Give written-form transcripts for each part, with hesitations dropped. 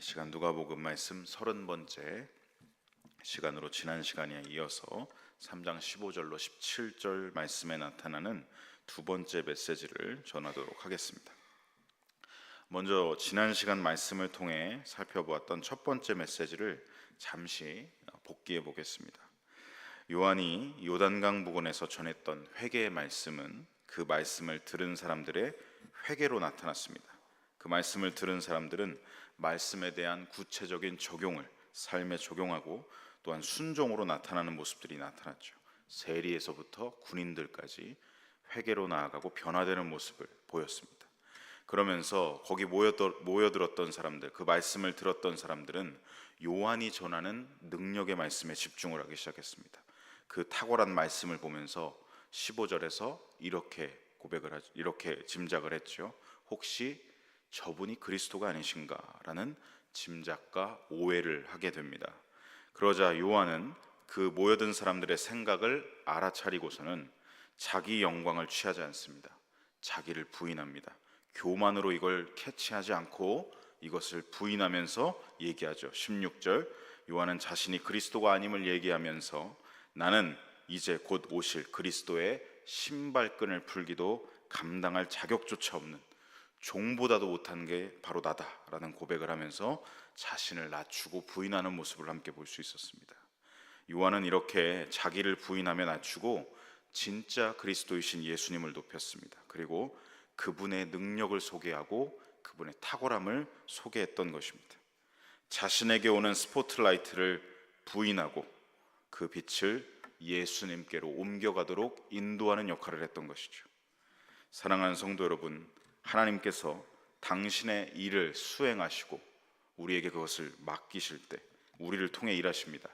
시간 누가복음 말씀 30번째 시간으로 지난 시간에 이어서 3장 15절로 17절 말씀에 나타나는 두 번째 메시지를 전하도록 하겠습니다. 먼저 지난 시간 말씀을 통해 살펴보았던 첫 번째 메시지를 잠시 복기해 보겠습니다. 요한이 요단강 부근에서 전했던 회개의 말씀은 그 말씀을 들은 사람들의 회개로 나타났습니다. 그 말씀을 들은 사람들은 말씀에 대한 구체적인 적용을 삶에 적용하고 또한 순종으로 나타나는 모습들이 나타났죠. 세리에서부터 군인들까지 회개로 나아가고 변화되는 모습을 보였습니다. 그러면서 거기 모여들었던 사람들, 그 말씀을 들었던 사람들은 요한이 전하는 능력의 말씀에 집중을 하기 시작했습니다. 그 탁월한 말씀을 보면서 15절에서 이렇게 짐작을 했죠. 혹시 저분이 그리스도가 아니신가라는 짐작과 오해를 하게 됩니다. 그러자 요한은 그 모여든 사람들의 생각을 알아차리고서는 자기 영광을 취하지 않습니다. 자기를 부인합니다. 교만으로 이걸 캐치하지 않고 이것을 부인하면서 얘기하죠. 16절, 요한은 자신이 그리스도가 아님을 얘기하면서 나는 이제 곧 오실 그리스도의 신발끈을 풀기도 감당할 자격조차 없는 종보다도 못한 게 바로 나다라는 고백을 하면서 자신을 낮추고 부인하는 모습을 함께 볼 수 있었습니다. 요한은 이렇게 자기를 부인하며 낮추고 진짜 그리스도이신 예수님을 높였습니다. 그리고 그분의 능력을 소개하고 그분의 탁월함을 소개했던 것입니다. 자신에게 오는 스포트라이트를 부인하고 그 빛을 예수님께로 옮겨가도록 인도하는 역할을 했던 것이죠. 사랑하는 성도 여러분, 하나님께서 당신의 일을 수행하시고 우리에게 그것을 맡기실 때 우리를 통해 일하십니다.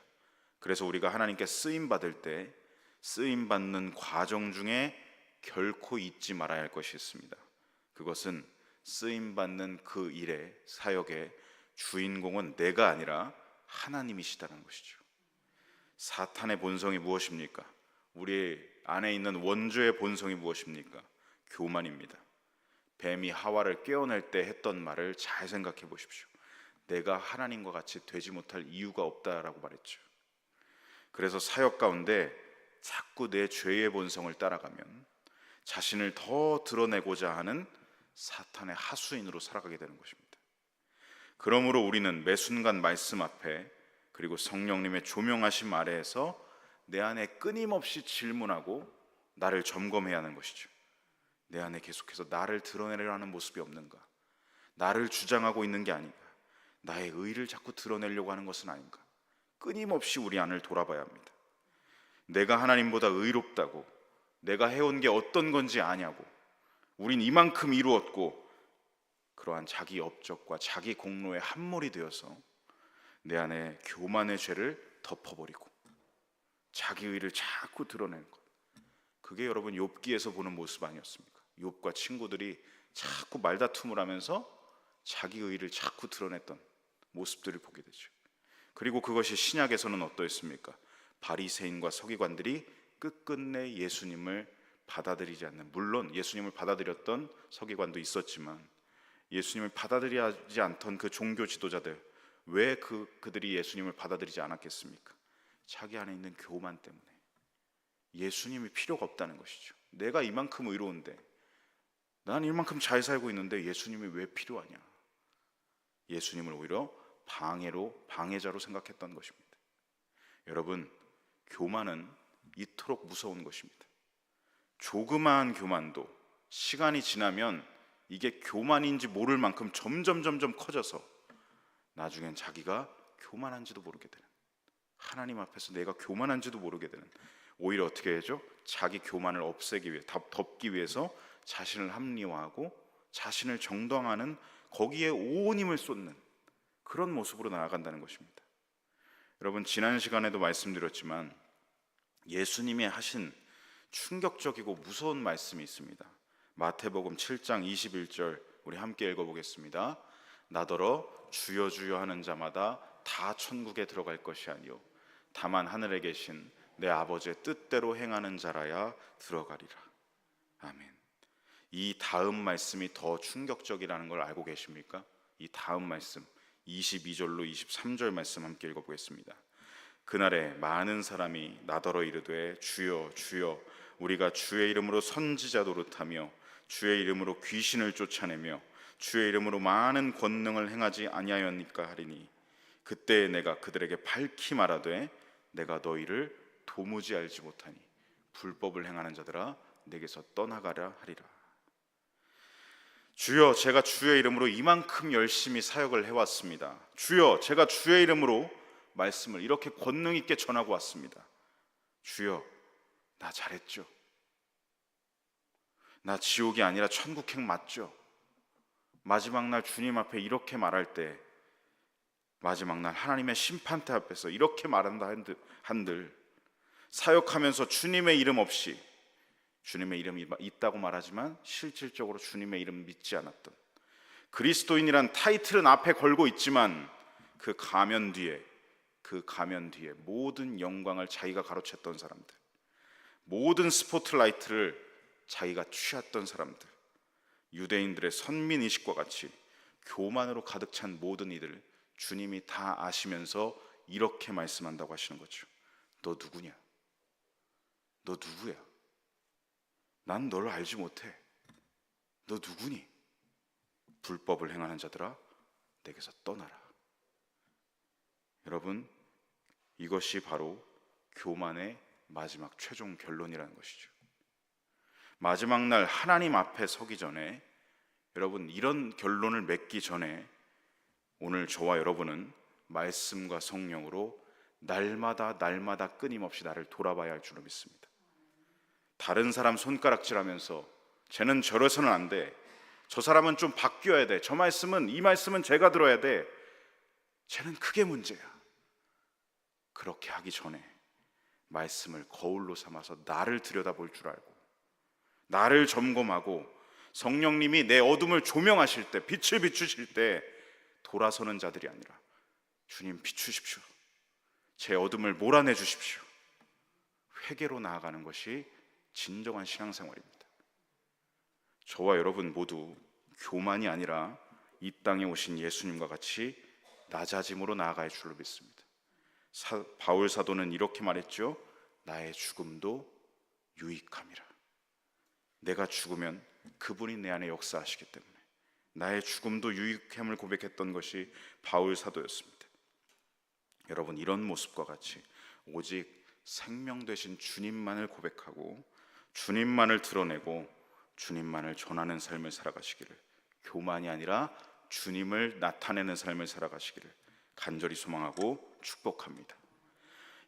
그래서 우리가 하나님께 쓰임받을 때 쓰임받는 과정 중에 결코 잊지 말아야 할 것이 있습니다. 그것은 쓰임받는 그 일의 사역의 주인공은 내가 아니라 하나님이시다는 것이죠. 사탄의 본성이 무엇입니까? 우리 안에 있는 원죄의 본성이 무엇입니까? 교만입니다. 뱀이 하와를 깨어낼 때 했던 말을 잘 생각해 보십시오. 내가 하나님과 같이 되지 못할 이유가 없다라고 말했죠. 그래서 사역 가운데 자꾸 내 죄의 본성을 따라가면 자신을 더 드러내고자 하는 사탄의 하수인으로 살아가게 되는 것입니다. 그러므로 우리는 매 순간 말씀 앞에 그리고 성령님의 조명하심 아래에서 내 안에 끊임없이 질문하고 나를 점검해야 하는 것이죠. 내 안에 계속해서 나를 드러내려 하는 모습이 없는가? 나를 주장하고 있는 게 아닌가? 나의 의를 자꾸 드러내려고 하는 것은 아닌가? 끊임없이 우리 안을 돌아봐야 합니다. 내가 하나님보다 의롭다고, 내가 해온 게 어떤 건지 아냐고, 우린 이만큼 이루었고, 그러한 자기 업적과 자기 공로에 함몰이 되어서 내 안에 교만의 죄를 덮어버리고 자기 의를 자꾸 드러내는 것, 그게 여러분 욥기에서 보는 모습 아니었습니까? 욥과 친구들이 자꾸 말다툼을 하면서 자기 의를 자꾸 드러냈던 모습들을 보게 되죠. 그리고 그것이 신약에서는 어떠했습니까? 바리새인과 서기관들이 끝끝내 예수님을 받아들이지 않는, 물론 예수님을 받아들였던 서기관도 있었지만 예수님을 받아들이지 않던 그 종교 지도자들, 왜 그들이 예수님을 받아들이지 않았겠습니까? 자기 안에 있는 교만 때문에. 예수님이 필요가 없다는 것이죠. 내가 이만큼 의로운데, 난 이만큼 잘 살고 있는데 예수님이 왜 필요하냐? 예수님을 오히려 방해자로 생각했던 것입니다. 여러분, 교만은 이토록 무서운 것입니다. 조그마한 교만도 시간이 지나면 이게 교만인지 모를 만큼 점점 커져서 나중엔 자기가 교만한지도 모르게 되는, 하나님 앞에서 내가 교만한지도 모르게 되는, 오히려 어떻게 해야죠? 자기 교만을 없애기 위해, 덮기 위해서 자신을 합리화하고 자신을 정당화하는, 거기에 온 힘을 쏟는 그런 모습으로 나아간다는 것입니다. 여러분, 지난 시간에도 말씀드렸지만 예수님이 하신 충격적이고 무서운 말씀이 있습니다. 마태복음 7장 21절 우리 함께 읽어보겠습니다. 나더러 주여 주여 하는 자마다 다 천국에 들어갈 것이 아니요 다만 하늘에 계신 내 아버지의 뜻대로 행하는 자라야 들어가리라. 아멘. 이 다음 말씀이 더 충격적이라는 걸 알고 계십니까? 이 다음 말씀, 22절로 23절 말씀 함께 읽어보겠습니다. 그날에 많은 사람이 나더러 이르되 주여 주여 우리가 주의 이름으로 선지자 노릇하며 주의 이름으로 귀신을 쫓아내며 주의 이름으로 많은 권능을 행하지 아니하였니까 하리니 그때 내가 그들에게 밝히 말하되 내가 너희를 도무지 알지 못하니 불법을 행하는 자들아 내게서 떠나가라 하리라. 주여 제가 주의 이름으로 이만큼 열심히 사역을 해왔습니다. 주여 제가 주의 이름으로 말씀을 이렇게 권능 있게 전하고 왔습니다. 주여 나 잘했죠? 나 지옥이 아니라 천국행 맞죠? 마지막 날 주님 앞에 이렇게 말할 때, 마지막 날 하나님의 심판대 앞에서 이렇게 말한다 한들 사역하면서 주님의 이름 없이, 주님의 이름이 있다고 말하지만 실질적으로 주님의 이름 믿지 않았던, 그리스도인이란 타이틀은 앞에 걸고 있지만 그 가면 뒤에 모든 영광을 자기가 가로챘던 사람들, 모든 스포트라이트를 자기가 취했던 사람들, 유대인들의 선민의식과 같이 교만으로 가득 찬 모든 이들 주님이 다 아시면서 이렇게 말씀한다고 하시는 거죠. 너 누구냐? 너 누구야? 난 너를 알지 못해. 너 누구니? 불법을 행하는 자들아 내게서 떠나라. 여러분, 이것이 바로 교만의 마지막 최종 결론이라는 것이죠. 마지막 날 하나님 앞에 서기 전에, 여러분 이런 결론을 맺기 전에 오늘 저와 여러분은 말씀과 성령으로 날마다 끊임없이 나를 돌아봐야 할 줄로 믿습니다. 다른 사람 손가락질하면서 쟤는 저래서는 안 돼, 저 사람은 좀 바뀌어야 돼, 이 말씀은 제가 들어야 돼, 쟤는 크게 문제야, 그렇게 하기 전에 말씀을 거울로 삼아서 나를 들여다볼 줄 알고 나를 점검하고 성령님이 내 어둠을 조명하실 때, 빛을 비추실 때 돌아서는 자들이 아니라 주님 비추십시오, 제 어둠을 몰아내 주십시오, 회개로 나아가는 것이 진정한 신앙생활입니다. 저와 여러분 모두 교만이 아니라 이 땅에 오신 예수님과 같이 낮아짐으로 나아갈 줄로 믿습니다. 바울 사도는 이렇게 말했죠. 나의 죽음도 유익함이라. 내가 죽으면 그분이 내 안에 역사하시기 때문에 나의 죽음도 유익함을 고백했던 것이 바울 사도였습니다. 여러분, 이런 모습과 같이 오직 생명 되신 주님만을 고백하고 주님만을 드러내고 주님만을 전하는 삶을 살아가시기를, 교만이 아니라 주님을 나타내는 삶을 살아가시기를 간절히 소망하고 축복합니다.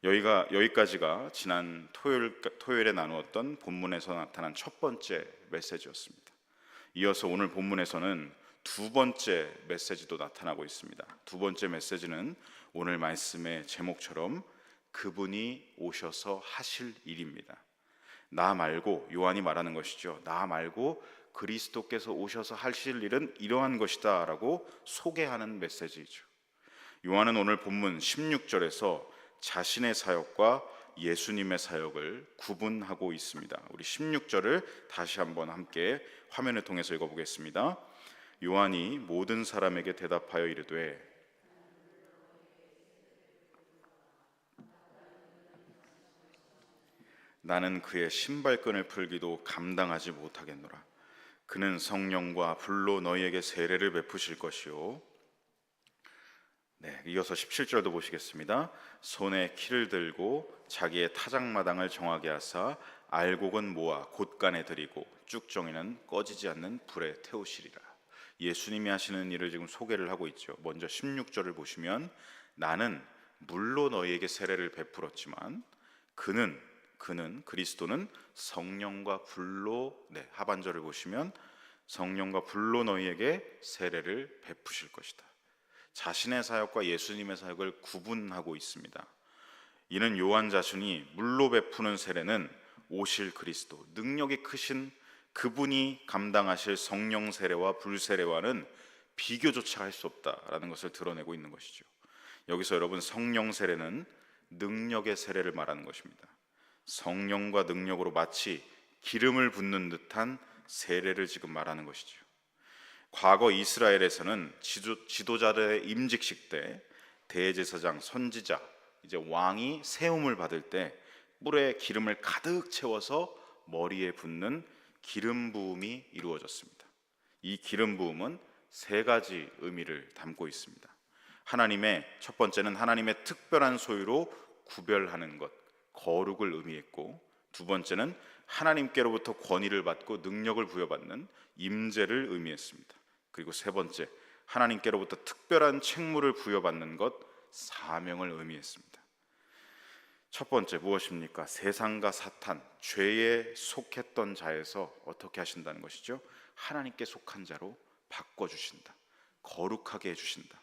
여기까지가 지난 토요일에 나누었던 본문에서 나타난 첫 번째 메시지였습니다. 이어서 오늘 본문에서는 두 번째 메시지도 나타나고 있습니다. 두 번째 메시지는 오늘 말씀의 제목처럼 그분이 오셔서 하실 일입니다. 나 말고, 요한이 말하는 것이죠. 나 말고 그리스도께서 오셔서 하실 일은 이러한 것이다 라고 소개하는 메시지이죠. 요한은 오늘 본문 16절에서 자신의 사역과 예수님의 사역을 구분하고 있습니다. 우리 16절을 다시 한번 함께 화면을 통해서 읽어보겠습니다. 요한이 모든 사람에게 대답하여 이르되 나는 그의 신발끈을 풀기도 감당하지 못하겠노라. 그는 성령과 불로 너희에게 세례를 베푸실 것이요. 이어서 17절도 보시겠습니다. 손에 키를 들고 자기의 타작마당을 정하게 하사 알곡은 모아 곳간에 들이고 쭉정이는 꺼지지 않는 불에 태우시리라. 예수님이 하시는 일을 지금 소개를 하고 있죠. 먼저 16절을 보시면 나는 물로 너희에게 세례를 베풀었지만 그는 그리스도는 성령과 불로, 하반절을 보시면 성령과 불로 너희에게 세례를 베푸실 것이다. 자신의 사역과 예수님의 사역을 구분하고 있습니다. 이는 요한 자신이 물로 베푸는 세례는 오실 그리스도, 능력이 크신 그분이 감당하실 성령 세례와 불 세례와는 비교조차 할 수 없다라는 것을 드러내고 있는 것이죠. 여기서 여러분, 성령 세례는 능력의 세례를 말하는 것입니다. 성령과 능력으로 마치 기름을 붓는 듯한 세례를 지금 말하는 것이죠. 과거 이스라엘에서는 지도자들의 임직식 때 대제사장, 선지자, 이제 왕이 세움을 받을 때 뿔에 기름을 가득 채워서 머리에 붓는 기름 부음이 이루어졌습니다. 이 기름 부음은 세 가지 의미를 담고 있습니다. 첫 번째는 하나님의 특별한 소유로 구별하는 것, 거룩을 의미했고, 두 번째는 하나님께로부터 권위를 받고 능력을 부여받는 임재를 의미했습니다. 그리고 세 번째, 하나님께로부터 특별한 책무를 부여받는 것, 사명을 의미했습니다. 첫 번째 무엇입니까? 세상과 사탄, 죄에 속했던 자에서 어떻게 하신다는 것이죠? 하나님께 속한 자로 바꿔주신다, 거룩하게 해주신다.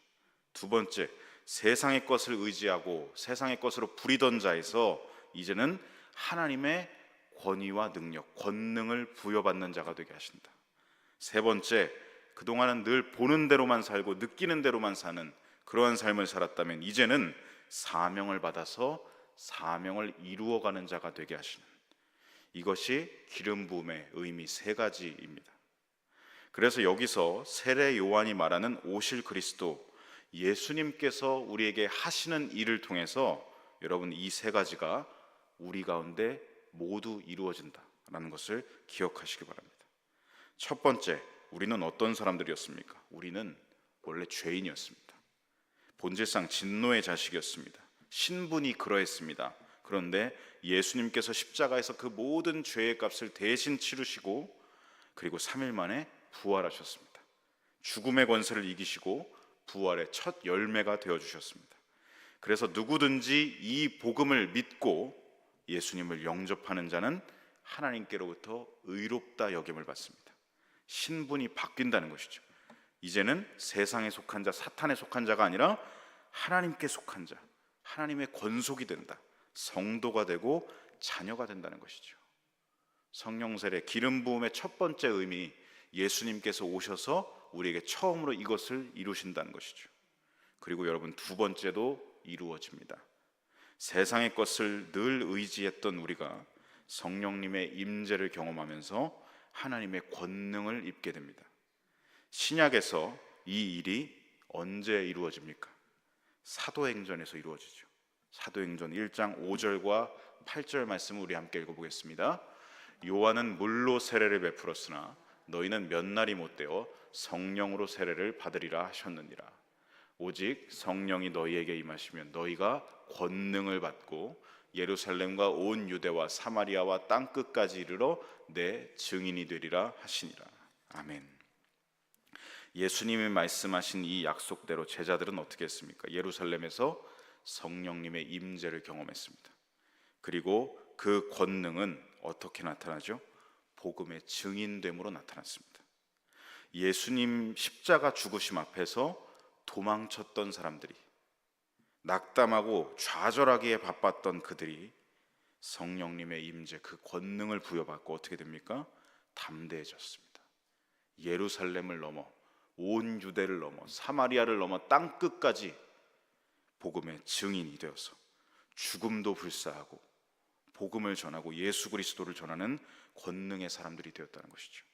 두 번째, 세상의 것을 의지하고 세상의 것으로 부리던 자에서 이제는 하나님의 권위와 능력, 권능을 부여받는 자가 되게 하신다. 세 번째, 그동안은 늘 보는 대로만 살고 느끼는 대로만 사는 그러한 삶을 살았다면 이제는 사명을 받아서 사명을 이루어가는 자가 되게 하시는, 이것이 기름 부음의 의미 세 가지입니다. 그래서 여기서 세례 요한이 말하는 오실 그리스도, 예수님께서 우리에게 하시는 일을 통해서 여러분 이 세 가지가 우리 가운데 모두 이루어진다라는 것을 기억하시기 바랍니다. 첫 번째, 우리는 어떤 사람들이었습니까? 우리는 원래 죄인이었습니다. 본질상 진노의 자식이었습니다. 신분이 그러했습니다. 그런데 예수님께서 십자가에서 그 모든 죄의 값을 대신 치르시고 그리고 3일 만에 부활하셨습니다. 죽음의 권세를 이기시고 부활의 첫 열매가 되어주셨습니다. 그래서 누구든지 이 복음을 믿고 예수님을 영접하는 자는 하나님께로부터 의롭다 여김을 받습니다. 신분이 바뀐다는 것이죠. 이제는 세상에 속한 자, 사탄에 속한 자가 아니라 하나님께 속한 자, 하나님의 권속이 된다, 성도가 되고 자녀가 된다는 것이죠. 성령 세례, 기름 부음의 첫 번째 의미, 예수님께서 오셔서 우리에게 처음으로 이것을 이루신다는 것이죠. 그리고 여러분 두 번째도 이루어집니다. 세상의 것을 늘 의지했던 우리가 성령님의 임재를 경험하면서 하나님의 권능을 입게 됩니다. 신약에서 이 일이 언제 이루어집니까? 사도행전에서 이루어지죠. 사도행전 1장 5절과 8절 말씀을 우리 함께 읽어보겠습니다. 요한은 물로 세례를 베풀었으나 너희는 몇 날이 못되어 성령으로 세례를 받으리라 하셨느니라. 오직 성령이 너희에게 임하시면 너희가 권능을 받고 예루살렘과 온 유대와 사마리아와 땅끝까지 이르러 내 증인이 되리라 하시니라. 아멘. 예수님이 말씀하신 이 약속대로 제자들은 어떻게 했습니까? 예루살렘에서 성령님의 임재를 경험했습니다. 그리고 그 권능은 어떻게 나타나죠? 복음의 증인됨으로 나타났습니다. 예수님 십자가 죽으심 앞에서 도망쳤던 사람들이, 낙담하고 좌절하기에 바빴던 그들이 성령님의 임재, 그 권능을 부여받고 어떻게 됩니까? 담대해졌습니다. 예루살렘을 넘어 온 유대를 넘어 사마리아를 넘어 땅끝까지 복음의 증인이 되어서 죽음도 불사하고 복음을 전하고 예수 그리스도를 전하는 권능의 사람들이 되었다는 것이죠.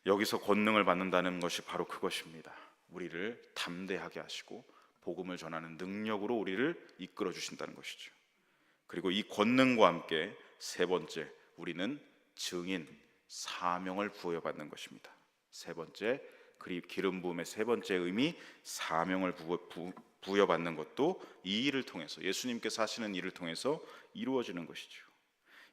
여기서 권능을 받는다는 것이 바로 그것입니다. 우리를 담대하게 하시고 복음을 전하는 능력으로 우리를 이끌어 주신다는 것이죠. 그리고 이 권능과 함께 세 번째, 우리는 증인, 사명을 부여받는 것입니다. 세 번째, 기름 부음의 세 번째 의미, 사명을 부여받는 것도 이 일을 통해서, 예수님께서 하시는 일을 통해서 이루어지는 것이죠.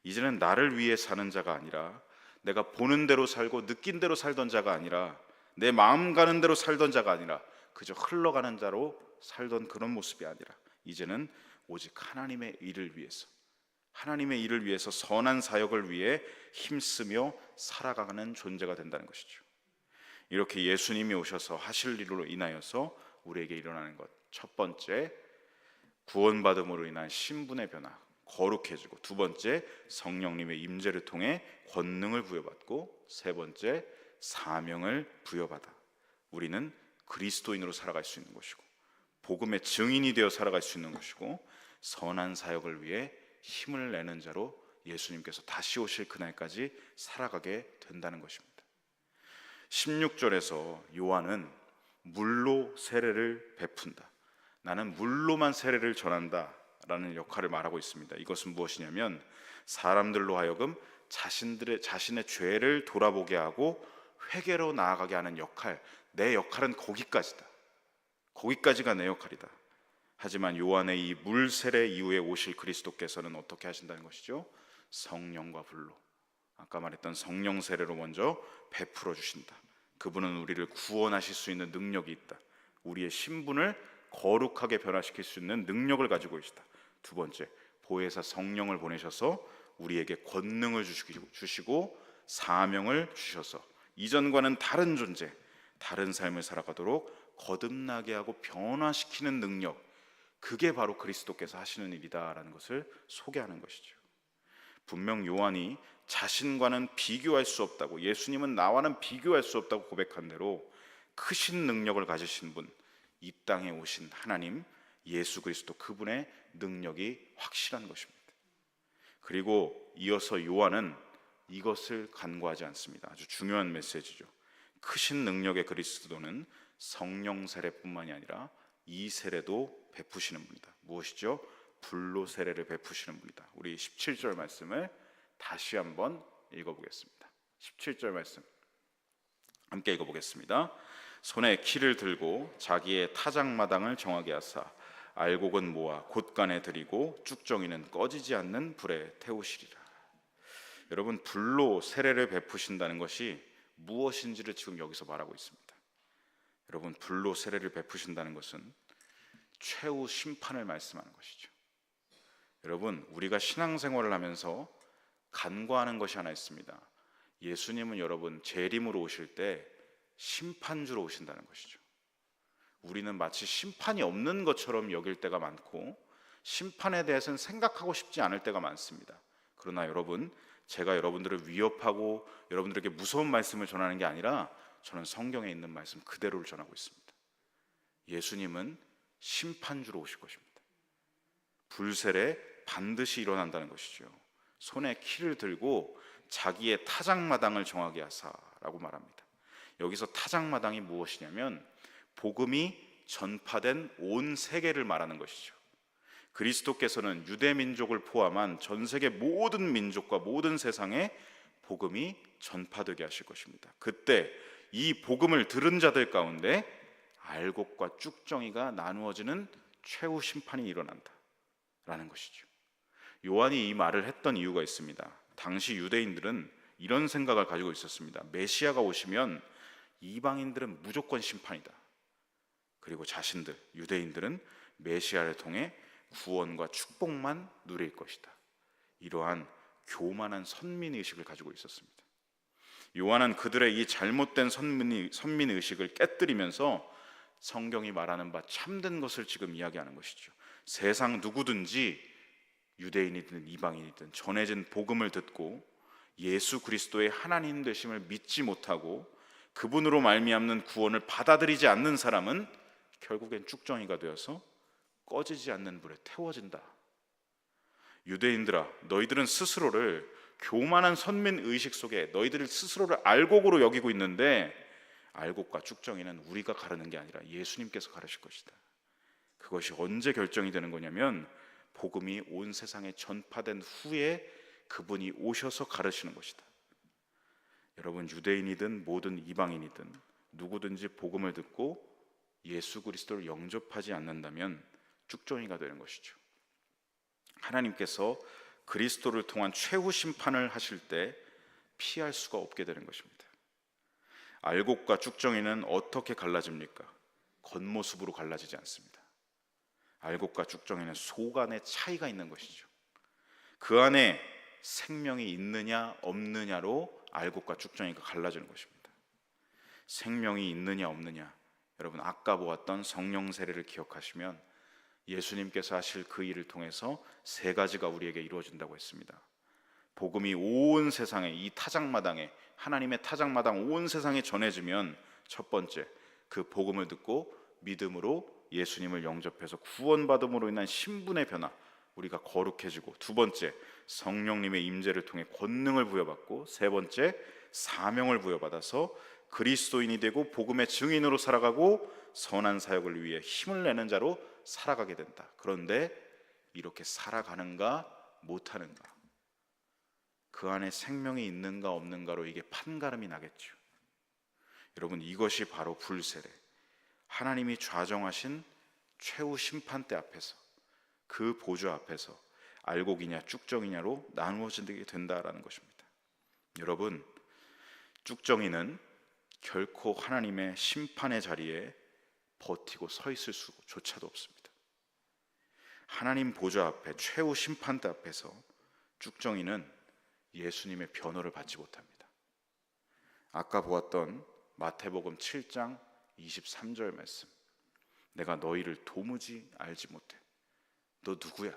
이제는 나를 위해 사는 자가 아니라, 내가 보는 대로 살고 느낀 대로 살던 자가 아니라, 내 마음 가는 대로 살던 자가 아니라 그저 흘러가는 자로 살던 그런 모습이 아니라 이제는 오직 하나님의 일을 위해서, 하나님의 일을 위해서 선한 사역을 위해 힘쓰며 살아가는 존재가 된다는 것이죠. 이렇게 예수님이 오셔서 하실 일로 인하여서 우리에게 일어나는 것, 첫 번째, 구원받음으로 인한 신분의 변화, 거룩해지고, 두 번째, 성령님의 임재를 통해 권능을 부여받고, 세 번째, 사명을 부여받아 우리는 그리스도인으로 살아갈 수 있는 것이고, 복음의 증인이 되어 살아갈 수 있는 것이고, 선한 사역을 위해 힘을 내는 자로 예수님께서 다시 오실 그날까지 살아가게 된다는 것입니다. 16절에서 요한은 물로 세례를 베푼다, 나는 물로만 세례를 전한다 라는 역할을 말하고 있습니다. 이것은 무엇이냐면 사람들로 하여금 자신의 죄를 돌아보게 하고 회개로 나아가게 하는 역할, 내 역할은 거기까지다, 거기까지가 내 역할이다. 하지만 요한의 이 물 세례 이후에 오실 그리스도께서는 어떻게 하신다는 것이죠? 성령과 불로, 아까 말했던 성령 세례로 먼저 베풀어 주신다. 그분은 우리를 구원하실 수 있는 능력이 있다. 우리의 신분을 거룩하게 변화시킬 수 있는 능력을 가지고 계시다. 두 번째, 보혜사 성령을 보내셔서 우리에게 권능을 주시고 사명을 주셔서 이전과는 다른 존재, 다른 삶을 살아가도록 거듭나게 하고 변화시키는 능력, 그게 바로 그리스도께서 하시는 일이다라는 것을 소개하는 것이죠. 분명 요한이 자신과는 비교할 수 없다고, 예수님은 나와는 비교할 수 없다고 고백한 대로 크신 능력을 가지신 분, 이 땅에 오신 하나님 예수 그리스도, 그분의 능력이 확실한 것입니다. 그리고 이어서 요한은 이것을 간과하지 않습니다. 아주 중요한 메시지죠. 크신 능력의 그리스도는 성령 세례뿐만이 아니라 이 세례도 베푸시는 분이다. 무엇이죠? 불로 세례를 베푸시는 분이다. 우리 17절 말씀을 다시 한번 읽어보겠습니다. 17절 말씀 함께 읽어보겠습니다. 손에 키를 들고 자기의 타작마당을 정하게 하사 알곡은 모아 곳간에 들이고 쭉정이는 꺼지지 않는 불에 태우시리라. 여러분, 불로 세례를 베푸신다는 것이 무엇인지를 지금 여기서 말하고 있습니다. 여러분, 불로 세례를 베푸신다는 것은 최후 심판을 말씀하는 것이죠. 여러분, 우리가 신앙생활을 하면서 간과하는 것이 하나 있습니다. 예수님은 여러분 재림으로 오실 때 심판주로 오신다는 것이죠. 우리는 마치 심판이 없는 것처럼 여길 때가 많고 심판에 대해서는 생각하고 싶지 않을 때가 많습니다. 그러나 여러분, 제가 여러분들을 위협하고 여러분들에게 무서운 말씀을 전하는 게 아니라 저는 성경에 있는 말씀 그대로를 전하고 있습니다. 예수님은 심판주로 오실 것입니다. 불세례 반드시 일어난다는 것이죠. 손에 키를 들고 자기의 타작마당을 정하게 하사라고 말합니다. 여기서 타작마당이 무엇이냐면 복음이 전파된 온 세계를 말하는 것이죠. 그리스도께서는 유대 민족을 포함한 전 세계 모든 민족과 모든 세상에 복음이 전파되게 하실 것입니다. 그때 이 복음을 들은 자들 가운데 알곡과 쭉정이가 나누어지는 최후 심판이 일어난다라는 것이죠. 요한이 이 말을 했던 이유가 있습니다. 당시 유대인들은 이런 생각을 가지고 있었습니다. 메시아가 오시면 이방인들은 무조건 심판이다. 그리고 자신들, 유대인들은 메시아를 통해 구원과 축복만 누릴 것이다. 이러한 교만한 선민의식을 가지고 있었습니다. 요한은 그들의 이 잘못된 선민의식을 깨뜨리면서 성경이 말하는 바 참된 것을 지금 이야기하는 것이죠. 세상 누구든지 유대인이든 이방인이든 전해진 복음을 듣고 예수 그리스도의 하나님 되심을 믿지 못하고 그분으로 말미암는 구원을 받아들이지 않는 사람은 결국엔 쭉정이가 되어서 꺼지지 않는 불에 태워진다. 유대인들아, 너희들은 스스로를 교만한 선민의식 속에 너희들 스스로를 알곡으로 여기고 있는데 알곡과 쭉정이는 우리가 가르는 게 아니라 예수님께서 가르실 것이다. 그것이 언제 결정이 되는 거냐면 복음이 온 세상에 전파된 후에 그분이 오셔서 가르치는 것이다. 여러분, 유대인이든 모든 이방인이든 누구든지 복음을 듣고 예수 그리스도를 영접하지 않는다면 쭉정이가 되는 것이죠. 하나님께서 그리스도를 통한 최후 심판을 하실 때 피할 수가 없게 되는 것입니다. 알곡과 쭉정이는 어떻게 갈라집니까? 겉모습으로 갈라지지 않습니다. 알곡과 쭉정이는 속 안에 차이가 있는 것이죠. 그 안에 생명이 있느냐 없느냐로 알곡과 쭉정이가 갈라지는 것입니다. 생명이 있느냐 없느냐, 여러분 아까 보았던 성령 세례를 기억하시면 예수님께서 하실 그 일을 통해서 세 가지가 우리에게 이루어진다고 했습니다. 복음이 온 세상에, 이 타작마당에, 하나님의 타작마당 온 세상에 전해지면 첫 번째, 그 복음을 듣고 믿음으로 예수님을 영접해서 구원받음으로 인한 신분의 변화, 우리가 거룩해지고, 두 번째, 성령님의 임재를 통해 권능을 부여받고, 세 번째, 사명을 부여받아서 그리스도인이 되고 복음의 증인으로 살아가고 선한 사역을 위해 힘을 내는 자로 살아가게 된다. 그런데 이렇게 살아가는가 못하는가, 그 안에 생명이 있는가 없는가로 이게 판가름이 나겠죠. 여러분, 이것이 바로 불세례, 하나님이 좌정하신 최후 심판대 앞에서, 그 보좌 앞에서 알곡이냐 쭉정이냐로 나누어지게 된다라는 것입니다. 여러분, 쭉정이는 결코 하나님의 심판의 자리에 버티고 서 있을 수조차도 없습니다. 하나님 보좌 앞에, 최후 심판대 앞에서 쭉정이는 예수님의 변호를 받지 못합니다. 아까 보았던 마태복음 7장 23절 말씀, 내가 너희를 도무지 알지 못해. 너 누구야?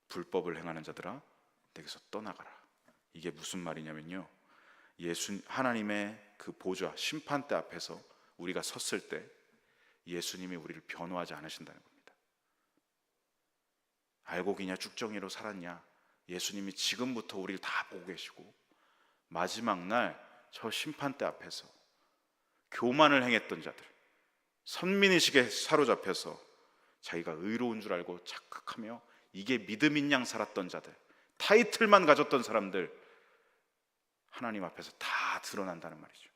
불법을 행하는 자들아, 내게서 떠나가라. 이게 무슨 말이냐면요, 하나님의 그 보좌 심판대 앞에서 우리가 섰을 때 예수님이 우리를 변호하지 않으신다는 겁니다. 알곡이냐 쭉정이로 살았냐, 예수님이 지금부터 우리를 다 보고 계시고, 마지막 날 저 심판대 앞에서 교만을 행했던 자들, 선민의식에 사로잡혀서 자기가 의로운 줄 알고 착각하며 이게 믿음인 양 살았던 자들, 타이틀만 가졌던 사람들, 하나님 앞에서 다 드러난다는 말이죠.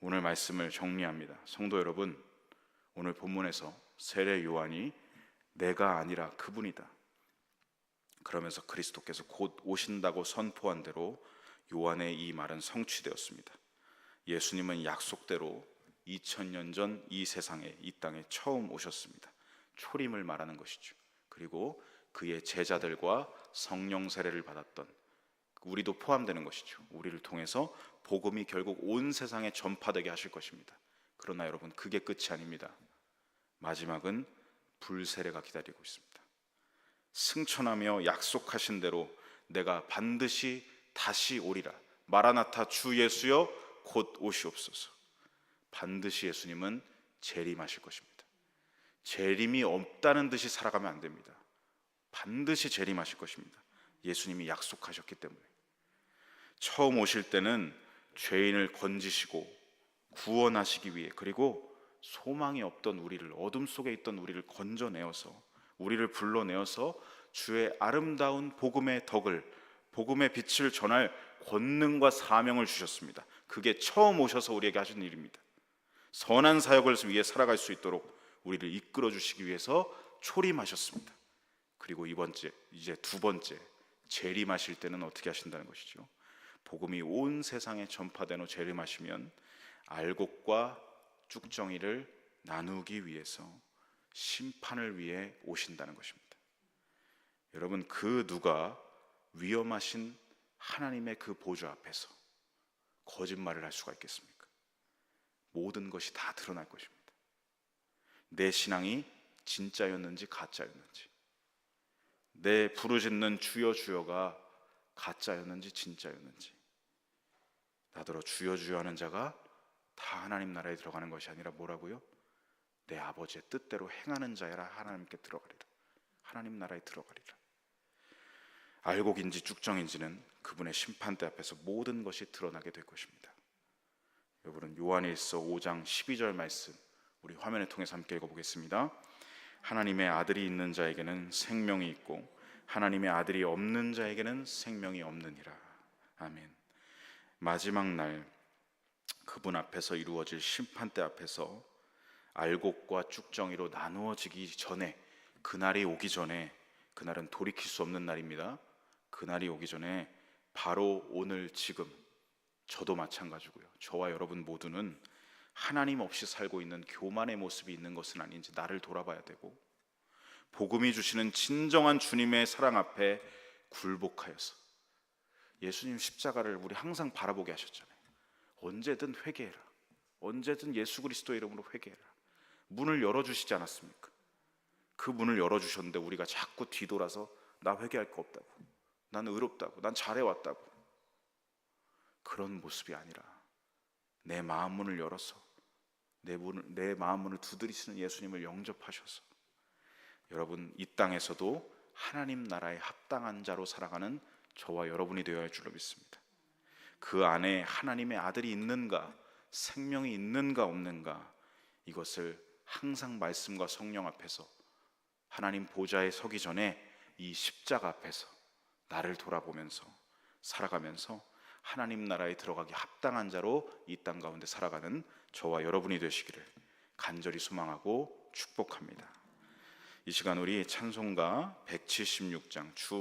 오늘 말씀을 정리합니다. 성도 여러분, 오늘 본문에서 세례 요한이 내가 아니라 그분이다, 그러면서 그리스도께서 곧 오신다고 선포한 대로 요한의 이 말은 성취되었습니다. 예수님은 약속대로 2000년 전 이 세상에, 이 땅에 처음 오셨습니다. 초림을 말하는 것이죠. 그리고 그의 제자들과 성령 세례를 받았던 우리도 포함되는 것이죠. 우리를 통해서 복음이 결국 온 세상에 전파되게 하실 것입니다. 그러나 여러분, 그게 끝이 아닙니다. 마지막은 불세례가 기다리고 있습니다. 승천하며 약속하신 대로 내가 반드시 다시 오리라. 마라나타, 주 예수여 곧 오시옵소서. 반드시 예수님은 재림하실 것입니다. 재림이 없다는 듯이 살아가면 안 됩니다. 반드시 재림하실 것입니다. 예수님이 약속하셨기 때문에. 처음 오실 때는 죄인을 건지시고 구원하시기 위해, 그리고 소망이 없던 우리를, 어둠 속에 있던 우리를 건져내어서, 우리를 불러내어서 주의 아름다운 복음의 덕을, 복음의 빛을 전할 권능과 사명을 주셨습니다. 그게 처음 오셔서 우리에게 하신 일입니다. 선한 사역을 위해 살아갈 수 있도록 우리를 이끌어 주시기 위해서 초림하셨습니다. 그리고 이제 두 번째, 재림하실 때는 어떻게 하신다는 것이죠. 복음이 온 세상에 전파되는 재림하시면 알곡과 쭉정이를 나누기 위해서 심판을 위해 오신다는 것입니다. 여러분, 그 누가 위엄하신 하나님의 그 보좌 앞에서 거짓말을 할 수가 있겠습니까? 모든 것이 다 드러날 것입니다. 내 신앙이 진짜였는지 가짜였는지, 내 부르짖는 주여 주여가 가짜였는지 진짜였는지. 나더러 주여 주여 하는 자가 다 하나님 나라에 들어가는 것이 아니라 뭐라고요? 내 아버지의 뜻대로 행하는 자여라 하나님께 들어가리라. 하나님 나라에 들어가리라. 알곡인지 쭉정인지는 그분의 심판대 앞에서 모든 것이 드러나게 될 것입니다. 여러분, 요한일서 5장 12절 말씀 우리 화면을 통해서 함께 읽어보겠습니다. 하나님의 아들이 있는 자에게는 생명이 있고 하나님의 아들이 없는 자에게는 생명이 없느니라. 아멘. 마지막 날 그분 앞에서 이루어질 심판대 앞에서 알곡과 쭉정이로 나누어지기 전에, 그날이 오기 전에, 그날은 돌이킬 수 없는 날입니다. 그날이 오기 전에 바로 오늘 지금 저도 마찬가지고요, 저와 여러분 모두는 하나님 없이 살고 있는 교만의 모습이 있는 것은 아닌지 나를 돌아봐야 되고, 복음이 주시는 진정한 주님의 사랑 앞에 굴복하여서, 예수님 십자가를 우리 항상 바라보게 하셨잖아요. 언제든 회개해라, 언제든 예수 그리스도의 이름으로 회개해라. 문을 열어주시지 않았습니까? 그 문을 열어주셨는데 우리가 자꾸 뒤돌아서 나 회개할 거 없다고, 난 의롭다고, 난 잘해왔다고, 그런 모습이 아니라 내 마음 문을 열어서 내 마음 문을 두드리시는 예수님을 영접하셔서, 여러분, 이 땅에서도 하나님 나라에 합당한 자로 살아가는 저와 여러분이 되어야 할 줄로 믿습니다. 그 안에 하나님의 아들이 있는가, 생명이 있는가 없는가, 이것을 항상 말씀과 성령 앞에서 하나님 보좌에 서기 전에 이 십자가 앞에서 나를 돌아보면서 살아가면서 하나님 나라에 들어가기 합당한 자로 이 땅 가운데 살아가는 저와 여러분이 되시기를 간절히 소망하고 축복합니다. 이 시간 우리 찬송가 176장 주